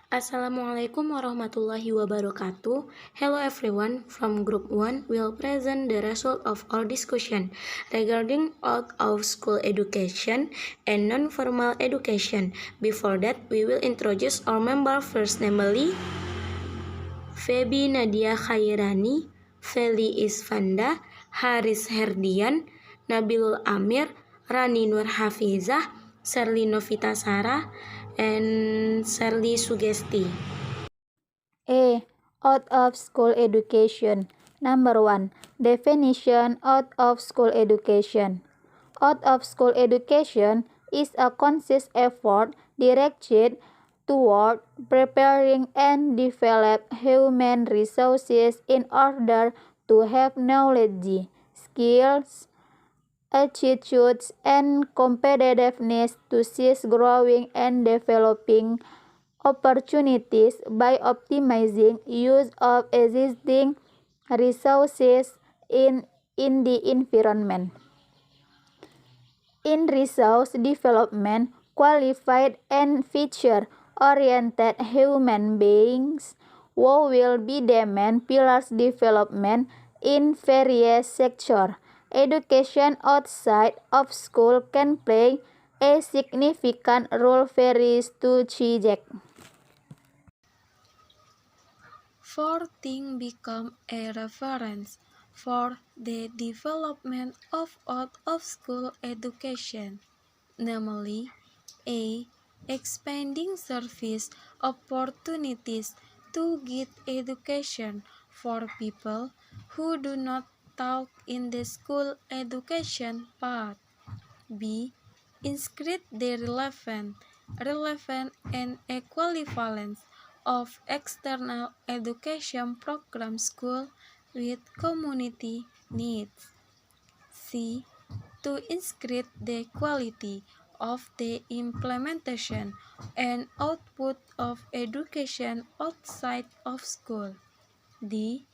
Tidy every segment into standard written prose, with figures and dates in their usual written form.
Assalamualaikum warahmatullahi wabarakatuh. Hello everyone, from Group 1 will present the result of our discussion regarding out of school education and non-formal education. Before that, we will introduce our member first, namely Febi Nadia Khairani, Feli Isfanda, Haris Herdian, Nabilul Amir, Rani Nur Hafizah, Serli Novita Sarah, and Serli Sugesti. A. Out of school education. Number 1. Definition out of school education. Out of school education is a conscious effort directed toward preparing and develop human resources in order to have knowledge, skills, attitudes, and competitiveness to seize growing and developing opportunities by optimizing use of existing resources in the environment. In resource development, qualified and future-oriented human beings who will be the main pillars development in various sectors. Education outside of school can play a significant role very strategic. Four things become a reference for the development of out-of-school education, namely A. Expanding service opportunities to get education for people who do not talk in the school education path. B. Inscribe the relevant and equivalence of external education program school with community needs. C. To inscribe the quality of the implementation and output of education outside of school. D.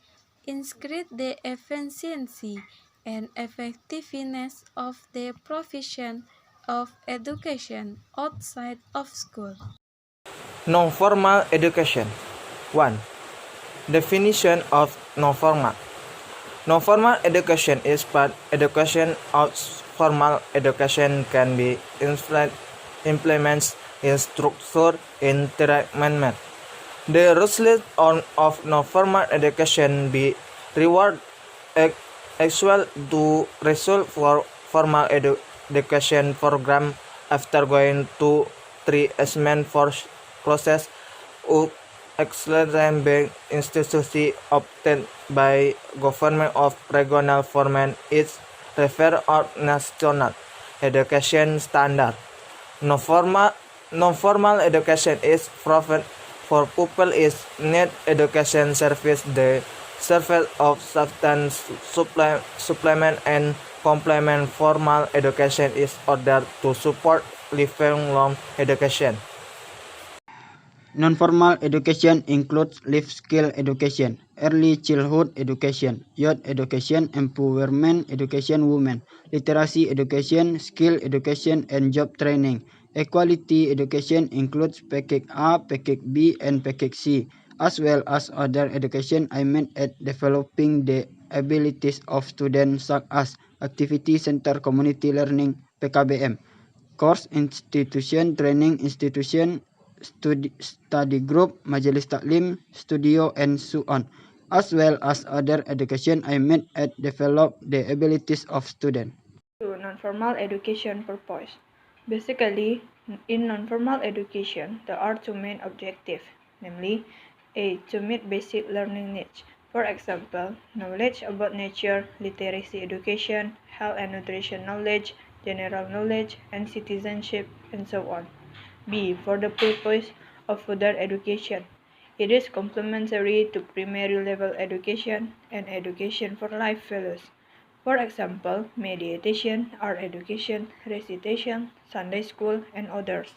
Inscribe the efficiency and effectiveness of the provision of education outside of school. Non-formal education. 1. Definition of non-formal. Non-formal education is part education of formal education can be implemented in structured environment. The result of non-formal education be reward actual to result for formal education program after going to 3 assessment process of excellent bank institution obtained by government of regional format is referred or national education standard. Non-formal education is provided for pupil is need education service. The service of substance supplement and complement formal education is ordered to support lifelong education. Non-formal education includes life skill education, early childhood education, youth education, empowerment education, women, literacy education, skill education, and job training. Equality education includes package A, package B, and package C, as well as other education aimed at developing the abilities of students such as activity center, community learning, PKBM, course institution, training institution, study group, majelis taklim, studio, and so on, as well as other education aimed at develop the abilities of students. To non-formal education purpose. Basically, in non-formal education, there are two main objectives, namely, A. To meet basic learning needs. For example, knowledge about nature, literacy education, health and nutrition knowledge, general knowledge, and citizenship, and so on. B. For the purpose of further education. It is complementary to primary level education and education for life values. For example, meditation, art education, recitation, Sunday school, and others.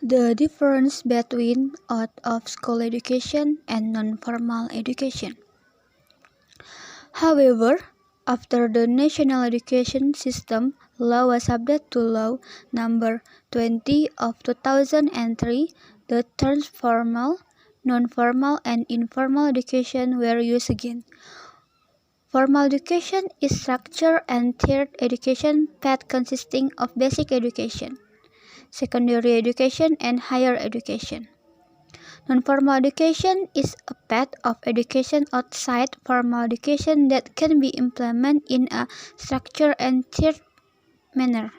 The difference between out-of-school education and non-formal education. However, after the national education system law was subject to Law Number 20 of 2003, the terms formal, non-formal, and informal education were used again. Formal education is structured and tiered education path consisting of basic education, secondary education, and higher education. Non-formal education is a path of education outside formal education that can be implemented in a structured and tiered manner.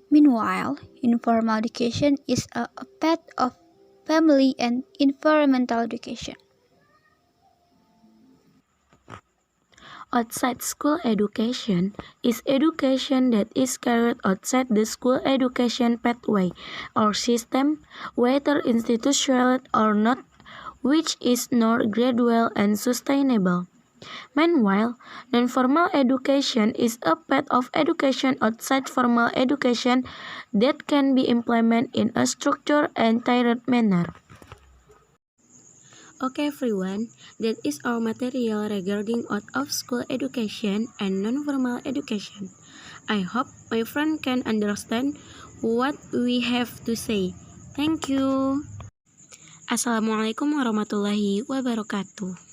Meanwhile, informal education is a path of family and environmental education. Outside school education is education that is carried outside the school education pathway or system, whether institutional or not, which is not gradual and sustainable. Meanwhile, non-formal education is a path of education outside formal education that can be implemented in a structured and tiered manner. Okay everyone, that is our material regarding out-of-school education and non-formal education. I hope my friend can understand what we have to say. Thank you. Assalamualaikum warahmatullahi wabarakatuh.